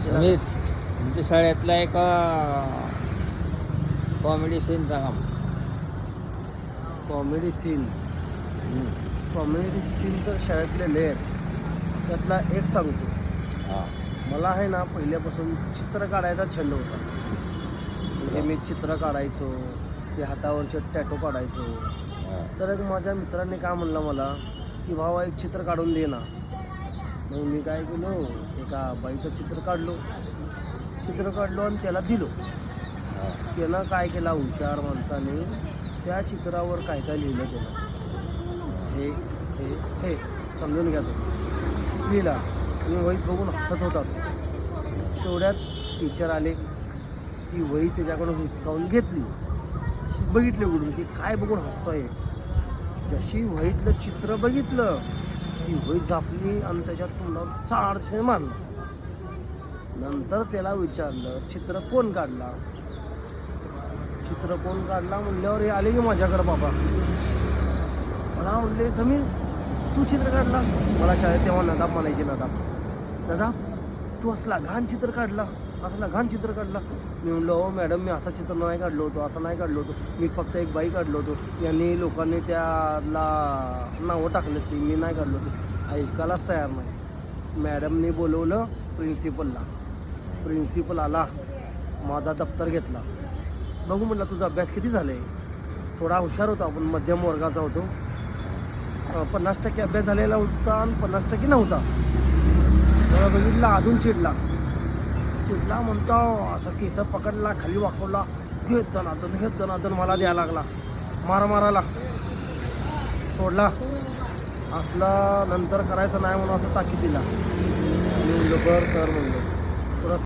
तुम्ही तुमच्या शाळेतला एक कॉमेडी सीन सांगा. कॉमेडी सीन तर शाळेतले लय आहेत. त्यातला एक सांगतो. हां मला आहे ना पहिल्यापासून चित्र काढायचा छंद होता. म्हणजे मी चित्र काढायचो, ते हातावरचे टॅटो काढायचो. हां तर एक माझ्या मित्रांनी काय म्हणलं मला की भावा एक चित्र काढून दे ना. मग मी काय केलो, एका बाईचं चित्र काढलो आणि त्याला दिलो. हां त्यानं काय केला, हुशार माणसाने त्या चित्रावर काय काय लिहिलं त्यानं. हे हे हे समजून घ्या तुम्ही. लिहिला आणि वहीत बघून हसत होता. तेवढ्यात टीचर आले. ती वही त्याच्याकडून हिसकावून घेतली. अशी बघितली उघडून की काय बघून हसतोय. जशी वहीतलं चित्र बघितलं ती वही झापली आणि त्याच्यात तोंडावर चाडशे मारलं. नंतर त्याला विचारलं चित्र कोण काढला म्हणल्यावर हे आले की माझ्याकडं. बाबा मला म्हणले समीर तू चित्र काढला. मला शाळेत तेव्हा नदाब म्हणायचे. नदाब तू असला घाण चित्र काढला. मी म्हणलो हो मॅडम मी असा चित्र नाही काढलो होतो. मी फक्त एक बाई काढलो होतो. यांनी लोकांनी त्याला नावं टाकलं ते मी नाही काढलो होतो. ऐकायलाच तयार नाही. मॅडमने बोलवलं प्रिन्सिपल आला. माझा दप्तर घेतला. बघू म्हटलं तुझा अभ्यास किती झाला आहे. थोडा हुशार होता, आपण मध्यम वर्गाचा होतो. 50% अभ्यास झालेला होता आणि 50% नव्हता. सगळं बघितला. अजून चिडला म्हणतो असं केस पकडला, खाली वाकवला, घेत दनादन मला द्यायला लागला. मारायला सोडला. असला नंतर करायचं नाही म्हणून असं ताकीद दिला. मी म्हणलो बरं सर म्हणलो.